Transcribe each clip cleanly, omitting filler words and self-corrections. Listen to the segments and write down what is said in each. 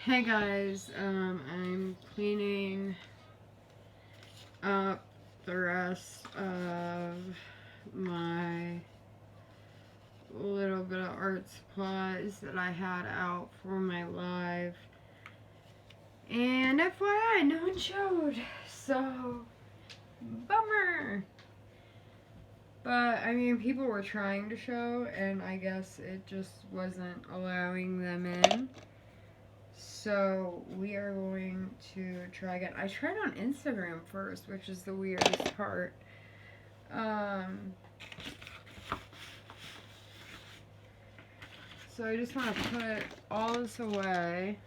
Hey guys, I'm cleaning up the rest of my little bit of art supplies that I had out for my live. And FYI, no one showed, so bummer. But, I mean, people were trying to show, and I guess it just wasn't allowing them in. So we are going to try again. I tried on Instagram first, which is the weirdest part. So I just want to put all this away.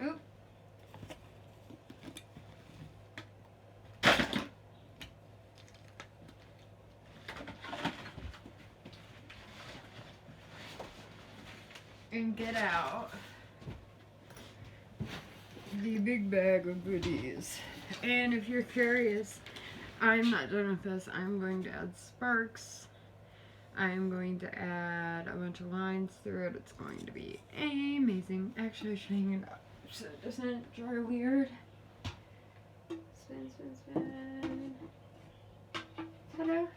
Oop. And get out the big bag of goodies. And if you're curious, I'm not done with this. I'm going to add sparks. I'm going to add a bunch of lines through it. It's going to be amazing. Actually, I should hang it up so it doesn't dry weird. Spin, spin, spin. Ta-da.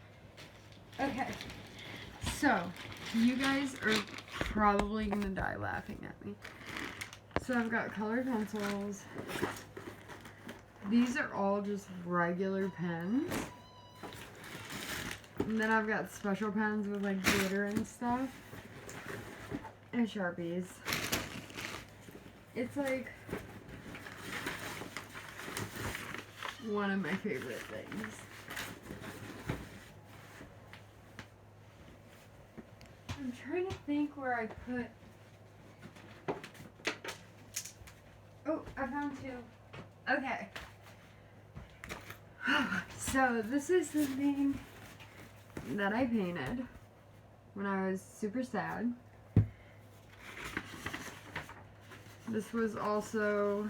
Okay. So, you guys are probably going to die laughing at me. So I've got colored pencils. These are all just regular pens. And then I've got special pens with like glitter and stuff. And Sharpies. It's like one of my favorite things. I'm trying to think where I put... Oh, I found two. Okay. So this is the thing that I painted when I was super sad. This was also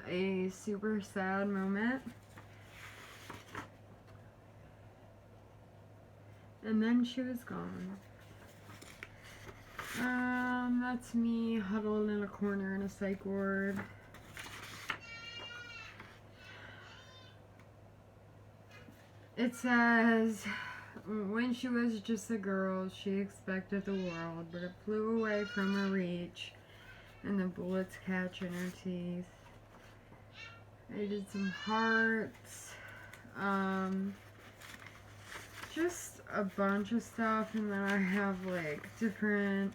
a super sad moment. And then she was gone. That's me huddled in a corner in a psych ward. It says, when she was just a girl, she expected the world, but it flew away from her reach, and the bullets catch in her teeth. I did some hearts, just a bunch of stuff, and then I have like different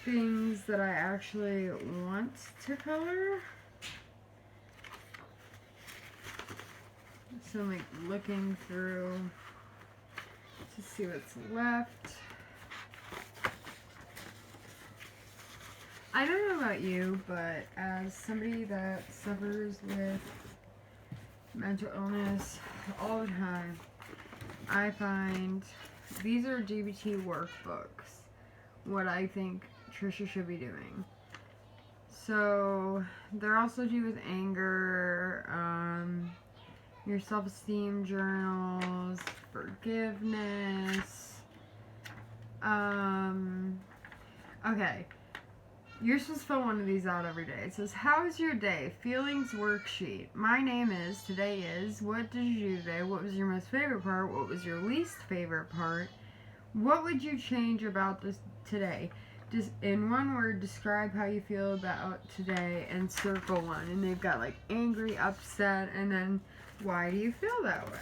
things that I actually want to color. So I'm like looking through to see what's left. I don't know about you, but as somebody that suffers with mental illness all the time, I find these are DBT workbooks, what I think Trisha should be doing. So they're also do with anger, your self-esteem journals, forgiveness. Okay. You're supposed to fill one of these out every day. It says, how's your day? Feelings worksheet. My name is, today is, what did you do today? What was your most favorite part? What was your least favorite part? What would you change about this today? Just in one word, describe how you feel about today and circle one. And they've got like angry, upset, and then why do you feel that way?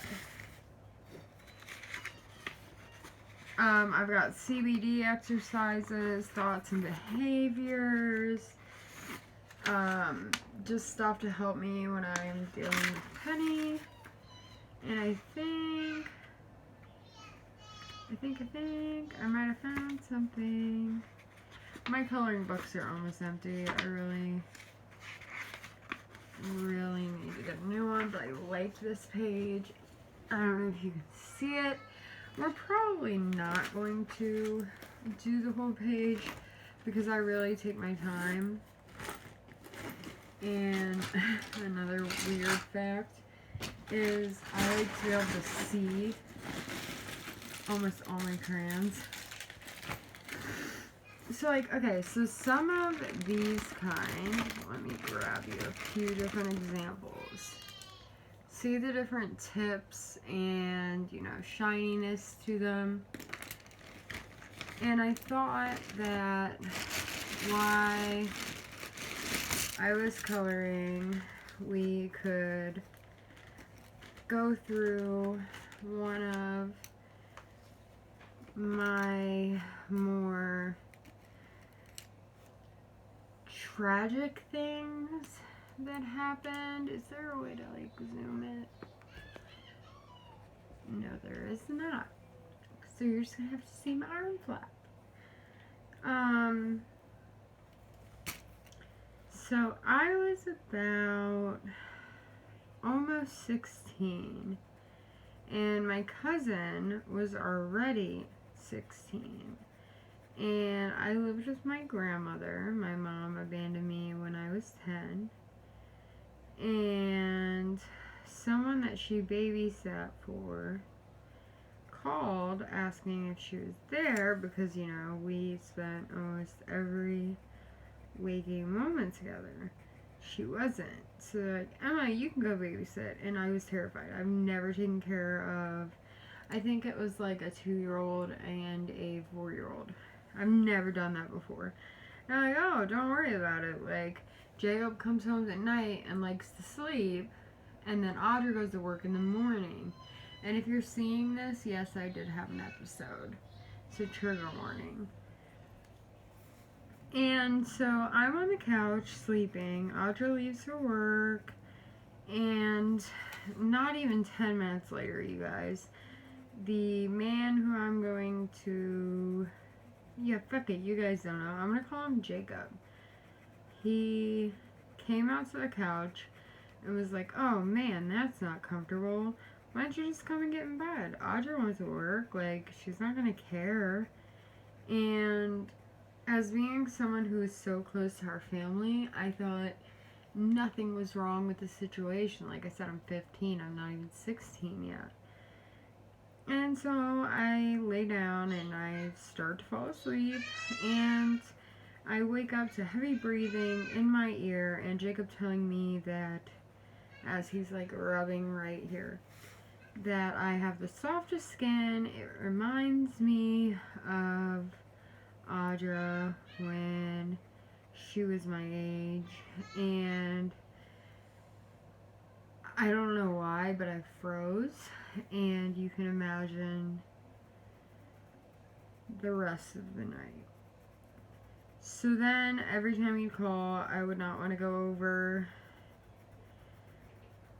I've got CBD exercises, thoughts and behaviors, just stuff to help me when I'm dealing with Penny. And I think I might have found something. My coloring books are almost empty. I really need to get a new one, but I like this page. I don't know if you can see it. We're probably not going to do the whole page because I really take my time. And another weird fact is I like to be able to see almost all my crayons. So like, okay, so some of these kind, let me grab you a few different examples. See the different tips and, you know, shininess to them. And I thought that while I was coloring, we could go through one of my more tragic things that happened. Is there a way to like zoom it? No, there is not. So you're just gonna have to see my arm flap. So I was about almost 16, and my cousin was already 16. And I lived with my grandmother. My mom abandoned me when I was 10. And someone that she babysat for called asking if she was there because, you know, we spent almost every waking moment together. She wasn't. So they're like, Emma, you can go babysit. And I was terrified. I've never taken care of, I think it was like a 2-year-old and a 4-year-old. I've never done that before. And I'm like, oh, don't worry about it. Like, Jacob comes home at night and likes to sleep, and then Audra goes to work in the morning. And if you're seeing this, yes, I did have an episode. So trigger warning. And so I'm on the couch sleeping. Audra leaves for work. And not even 10 minutes later, you guys, the man who I'm going to... Yeah, fuck it, you guys don't know. I'm gonna call him Jacob. He came out to the couch and was like, oh man, that's not comfortable. Why don't you just come and get in bed? Audra wants to work. Like, she's not gonna care. And as being someone who is so close to our family, I thought nothing was wrong with the situation. Like I said, I'm 15. I'm not even 16 yet. And so I lay down and I start to fall asleep, and I wake up to heavy breathing in my ear and Jacob telling me that, as he's like rubbing right here, that I have the softest skin. It reminds me of Audra when she was my age, and I don't know why, but I froze, and you can imagine the rest of the night. So then, every time you call, I would not want to go over,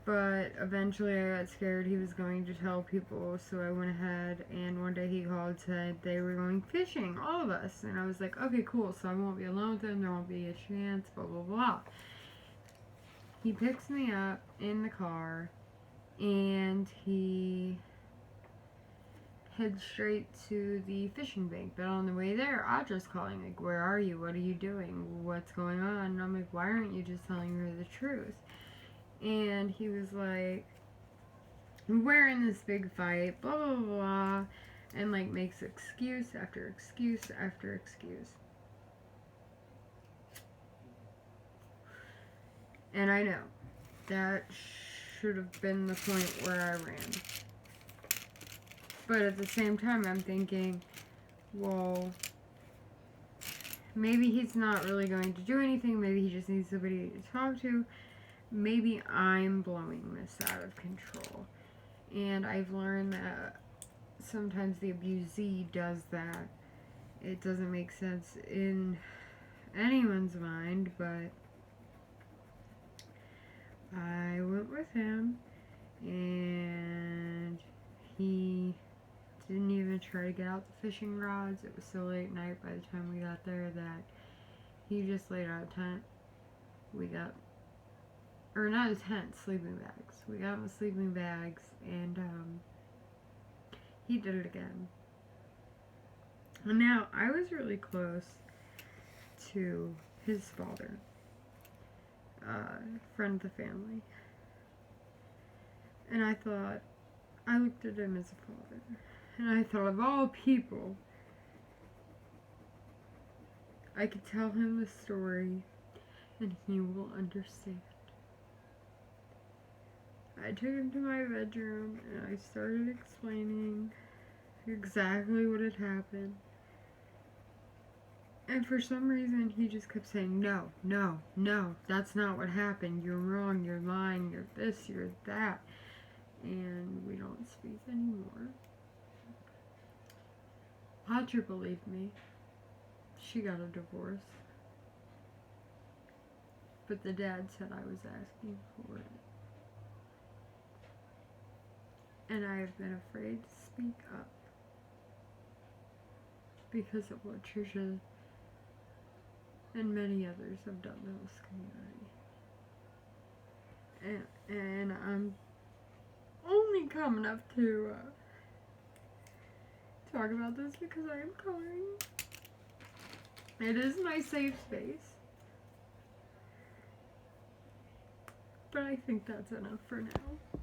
but eventually I got scared he was going to tell people, so I went ahead, and one day he called, said they were going fishing, all of us, and I was like, okay, cool, so I won't be alone with them, there won't be a chance, blah, blah, blah. He picks me up in the car, and he heads straight to the fishing bank. But on the way there, Audra's calling, like, where are you? What are you doing? What's going on? And I'm like, why aren't you just telling her the truth? And he was like, we're in this big fight, blah, blah, blah, and, like, makes excuse after excuse after excuse. And I know, that should have been the point where I ran. But at the same time, I'm thinking, well, maybe he's not really going to do anything. Maybe he just needs somebody to talk to. Maybe I'm blowing this out of control. And I've learned that sometimes the abusee does that. It doesn't make sense in anyone's mind, but I went with him, and he didn't even try to get out the fishing rods. It was so late at night by the time we got there that he just laid out a tent. We got, or not a tent, sleeping bags. We got in the sleeping bags, and he did it again. And now, I was really close to his father, friend of the family. And I thought, I looked at him as a father. And I thought, of all people, I could tell him the story and he will understand. I took him to my bedroom and I started explaining exactly what had happened. And for some reason, he just kept saying, no, no, no, that's not what happened. You're wrong, you're lying, you're this, you're that. And we don't speak anymore. Audra believed me. She got a divorce. But the dad said I was asking for it. And I have been afraid to speak up because of what Trisha and many others have done to this community. And I'm only coming up to talk about this because I am crying. It is my safe space. But I think that's enough for now.